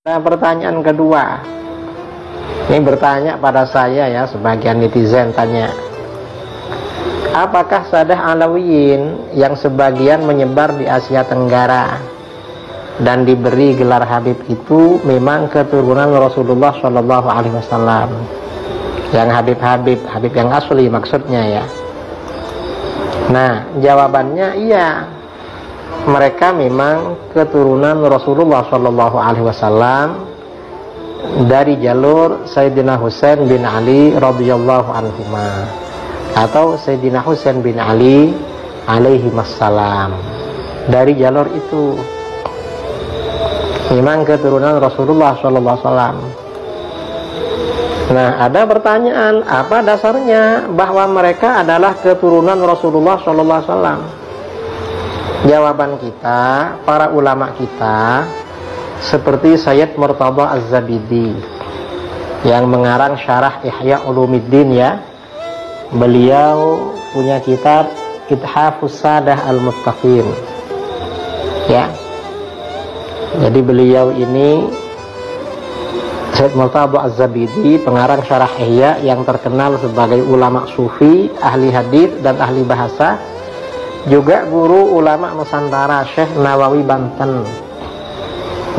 Nah, pertanyaan kedua, ini bertanya pada saya ya, sebagian netizen tanya, apakah Sadah Alawiyin yang sebagian menyebar di Asia Tenggara dan diberi gelar Habib itu memang keturunan Rasulullah Shallallahu Alaihi Wasallam? Yang Habib yang asli maksudnya ya. Nah, jawabannya iya, mereka memang keturunan Rasulullah Shallallahu Alaihi Wasallam dari jalur Sayyidina Husain bin Ali radhiyallahu anhuma atau Sayyidina Husain bin Ali alaihi wassalam. Dari jalur itu memang keturunan Rasulullah Shallallahu Alaihi Wasallam. Nah, ada pertanyaan, apa dasarnya bahwa mereka adalah keturunan Rasulullah Shallallahu Alaihi Wasallam? Jawaban kita, para ulama kita seperti Sayyid Murtada Az-Zabidi yang mengarang syarah Ihya Ulumuddin ya. Beliau punya kitab Ithafus Sadah Al-Muttaqin ya. Jadi beliau ini Sayyid Murtada Az-Zabidi, pengarang syarah Ihya yang terkenal sebagai ulama sufi, ahli hadits dan ahli bahasa, juga guru ulama Nusantara Syekh Nawawi Banten,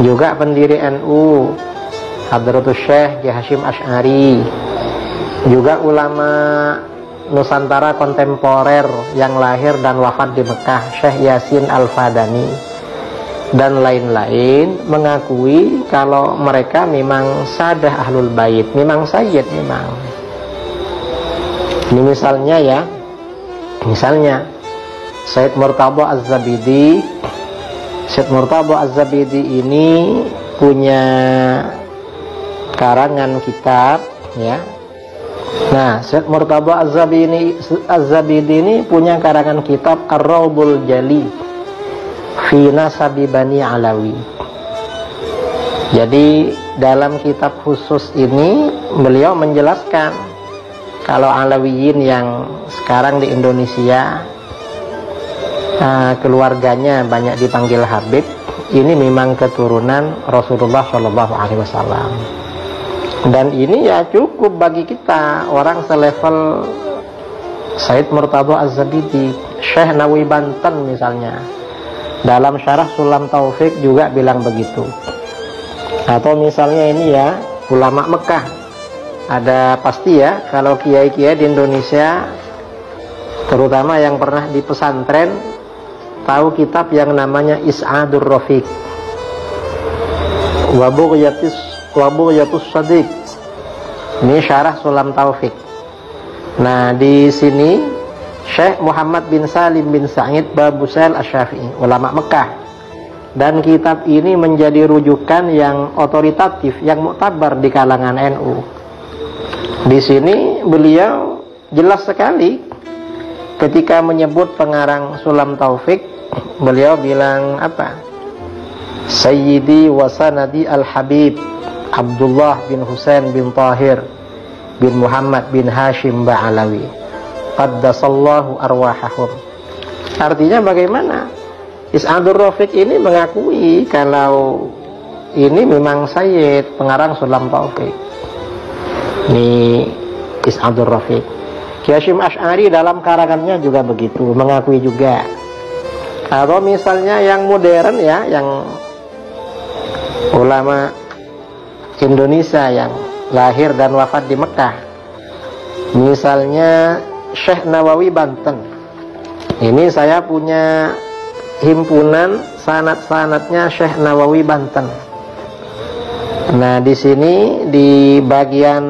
juga pendiri NU Hadratus Syekh Kiai Hasyim Asy'ari, juga ulama Nusantara kontemporer yang lahir dan wafat di Mekah Syekh Yasin Al-Fadani dan lain-lain, mengakui kalau mereka memang sadah ahlul bait, memang sayyid memang. Ini misalnya ya, misalnya Sayyid Murtada Az-Zabidi. Sayyid Murtada Az-Zabidi ini punya karangan kitab ya. Nah, Sayyid Murtada Az-Zabidi ini punya karangan kitab Ar-Rawdul Jali fi Nasabi Bani Alawi. Jadi dalam kitab khusus ini beliau menjelaskan kalau Alawiyin yang sekarang di Indonesia keluarganya banyak dipanggil Habib, ini memang keturunan Rasulullah Shallallahu Alaihi Wasallam. Dan ini ya cukup bagi kita orang selevel Sayyid Murtada Az-Zabidi. Syekh Nawawi Banten misalnya dalam syarah Sulam Taufik juga bilang begitu. Atau misalnya ini ya ulama Mekah, ada pasti ya kalau kiai-kiai di Indonesia terutama yang pernah di pesantren tahu kitab yang namanya Is'adur Rafiq wa Bughyatus Shadiq. Ini syarah Sulam Taufik. Nah, di sini Syekh Muhammad bin Salim bin Sa'id Babusail Asy-Syafi'i, ulama Mekah. Dan kitab ini menjadi rujukan yang otoritatif, yang muktabar di kalangan NU. Di sini beliau jelas sekali ketika menyebut pengarang Sulam Taufik, beliau bilang apa? Sayyidi wa sanadi al-Habib Abdullah bin Husain bin Tahir bin Muhammad bin Hashim Ba'alawi qaddasallahu arwahahum. Artinya bagaimana? Is'adur Rafiq ini mengakui kalau ini memang Sayyid, pengarang Sulam Taufik. Ini Is'adur Rafiq. Kiai Hasyim Asy'ari dalam karangannya juga begitu, mengakui juga. Atau misalnya yang modern ya, yang ulama Indonesia yang lahir dan wafat di Mekah, misalnya Syekh Nawawi Banten. Ini saya punya himpunan sanad-sanadnya Syekh Nawawi Banten. Nah, di sini di bagian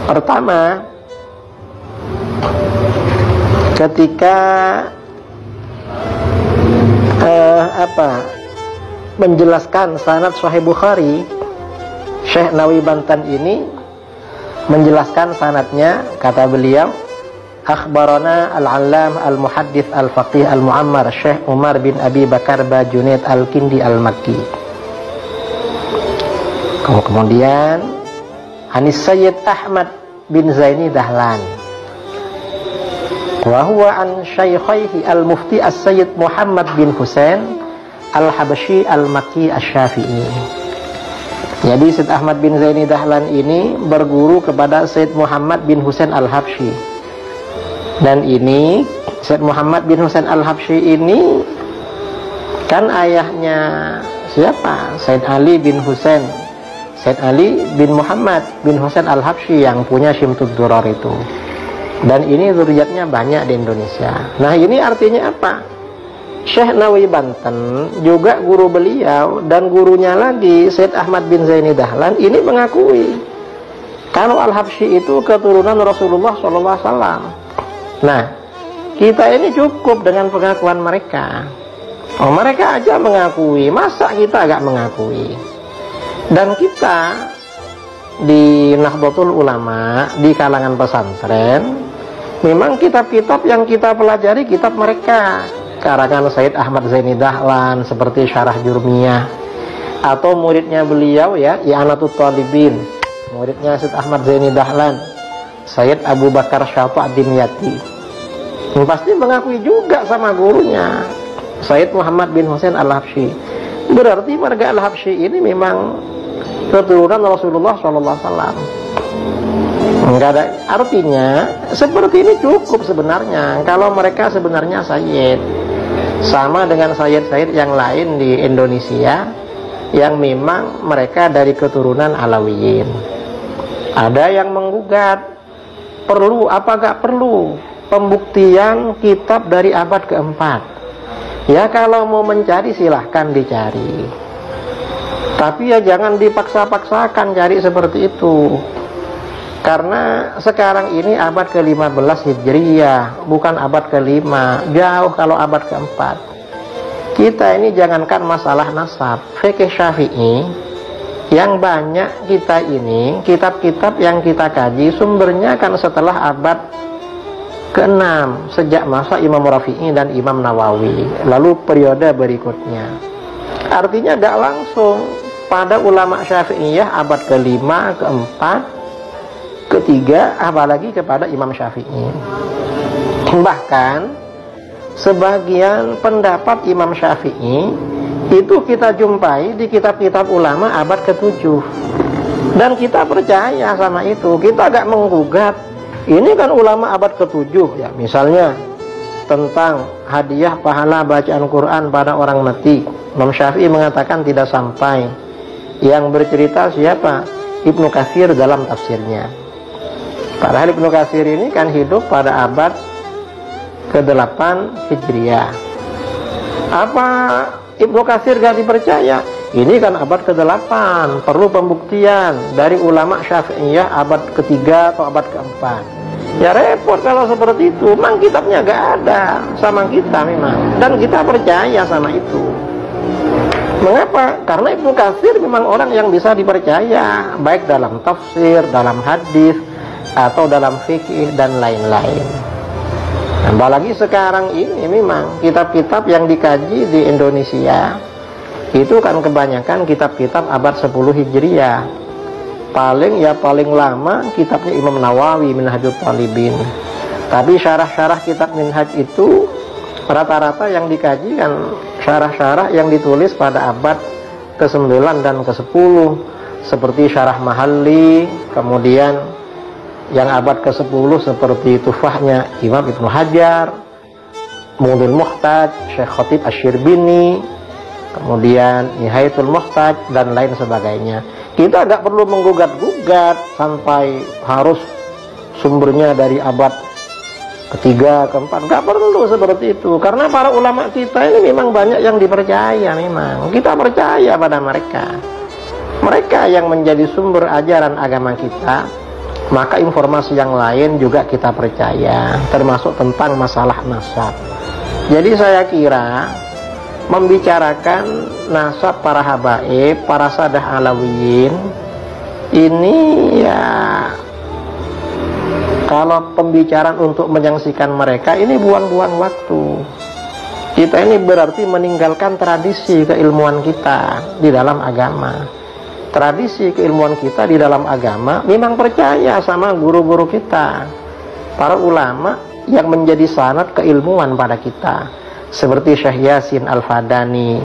pertama ketika menjelaskan sanad Sahih Bukhari, Syekh Nawawi Banten ini menjelaskan sanadnya, kata beliau, akhbarana al-allam al-muhaddits al-faqih al-mu'ammar Syekh Umar bin Abi Bakar Bajunaid al-Kindi al-Makki. Kemudian Anis Sayyid Ahmad bin Zaini Dahlan wa huwa an syaikhaihi al-mufti as-Sayyid Muhammad bin Husain Al-Habsyi Al-Makki Asy-Syafi'i. Jadi Syed Ahmad bin Zaini Dahlan ini berguru kepada Syed Muhammad bin Husain Al-Habsyi. Dan ini Syed Muhammad bin Husain Al-Habsyi ini kan ayahnya siapa? Syed Ali bin Husain, Syed Ali bin Muhammad bin Husain Al-Habsyi yang punya Syimtud Durar itu. Dan ini zuriatnya banyak di Indonesia. Nah, ini artinya apa? Syekh Nawawi Banten juga guru beliau, dan gurunya lagi Syed Ahmad bin Zaini Dahlan ini mengakui kalau Al-Habsyi itu keturunan Rasulullah SAW. Nah, kita ini cukup dengan pengakuan mereka. Oh, mereka aja mengakui, masa kita agak mengakui? Dan kita di Nahdlatul Ulama, di kalangan pesantren, memang kitab-kitab yang kita pelajari kitab mereka, karangan Syed Ahmad Zaini Dahlan seperti Syarah Jurmiyah, atau muridnya beliau ya, I'anatul Talibin, muridnya Syed Ahmad Zaini Dahlan, Syed Abu Bakar Syafa' Ad-Dimyati. Pasti mengakui juga sama gurunya Syed Muhammad bin Husain Al-Habsyi. Berarti marga Al-Habsyi ini memang keturunan Rasulullah SAW. Enggak ada artinya seperti ini cukup sebenarnya. Kalau mereka sebenarnya Sayyid, sama dengan Sayyid-Sayyid yang lain di Indonesia yang memang mereka dari keturunan Alawiyin. Ada yang menggugat, perlu apa gak perlu pembuktian kitab dari abad keempat. Ya, kalau mau mencari silahkan dicari, tapi ya jangan dipaksa-paksakan cari seperti itu. Karena sekarang ini abad ke-15 Hijriyah, bukan abad ke-5, jauh kalau abad ke-4. Kita ini jangankan masalah nasab, fikih Syafi'i yang banyak kita ini, kitab-kitab yang kita kaji sumbernya kan setelah abad ke-6, sejak masa Imam Rafi'i dan Imam Nawawi, lalu periode berikutnya. Artinya gak langsung pada ulama Syafi'iyah abad ke-5, ke-4, ke-3, apalagi kepada Imam Syafi'i. Bahkan sebagian pendapat Imam Syafi'i itu kita jumpai di kitab-kitab ulama abad ke-7, dan kita percaya sama itu. Kita gak menggugat. Ini kan ulama abad ke-7 ya, misalnya tentang hadiah pahala bacaan Quran pada orang mati. Imam Syafi'i mengatakan tidak sampai. Yang bercerita siapa? Ibnu Katsir dalam tafsirnya. Padahal Ibnu Katsir ini kan hidup pada abad ke-8 Hijriah. Apa Ibnu Katsir gak dipercaya? Ini kan abad ke-8, perlu pembuktian dari ulama Syafi'iyah abad ke-3 atau abad ke-4. Ya repot kalau seperti itu. Memang kitabnya gak ada sama kita memang, dan kita percaya sama itu. Mengapa? Karena Ibnu Katsir memang orang yang bisa dipercaya, baik dalam tafsir, dalam hadis, atau dalam fikih dan lain-lain. Apalagi sekarang ini memang kitab-kitab yang dikaji di Indonesia itu kan kebanyakan kitab-kitab abad 10 Hijriah. Paling lama kitabnya Imam Nawawi, Minhajul Talibin. Tapi syarah-syarah kitab Minhaj itu rata-rata yang dikaji kan syarah-syarah yang ditulis pada abad ke-9 dan ke-10, seperti Syarah Mahalli, kemudian yang abad ke-10 seperti Tufahnya Imam Ibnu Hajar, Mughniul Muhtaj, Syekh Khatib Asy-Syirbini, kemudian Nihayatul Muhtaj dan lain sebagainya. Kita gak perlu menggugat-gugat sampai harus sumbernya dari abad ke-3, ke-4, gak perlu seperti itu. Karena para ulama kita ini memang banyak yang dipercaya. Memang kita percaya pada mereka. Mereka yang menjadi sumber ajaran agama kita, maka informasi yang lain juga kita percaya, termasuk tentang masalah nasab. Jadi saya kira membicarakan nasab para habaib, para sadah alawiyin ini ya, kalau pembicaraan untuk menyaksikan mereka ini buang-buang waktu. Kita ini berarti meninggalkan tradisi keilmuan kita di dalam agama. Tradisi keilmuan kita di dalam agama memang percaya sama guru-guru kita, para ulama yang menjadi sanad keilmuan pada kita, seperti Syekh Yasin Al-Fadani.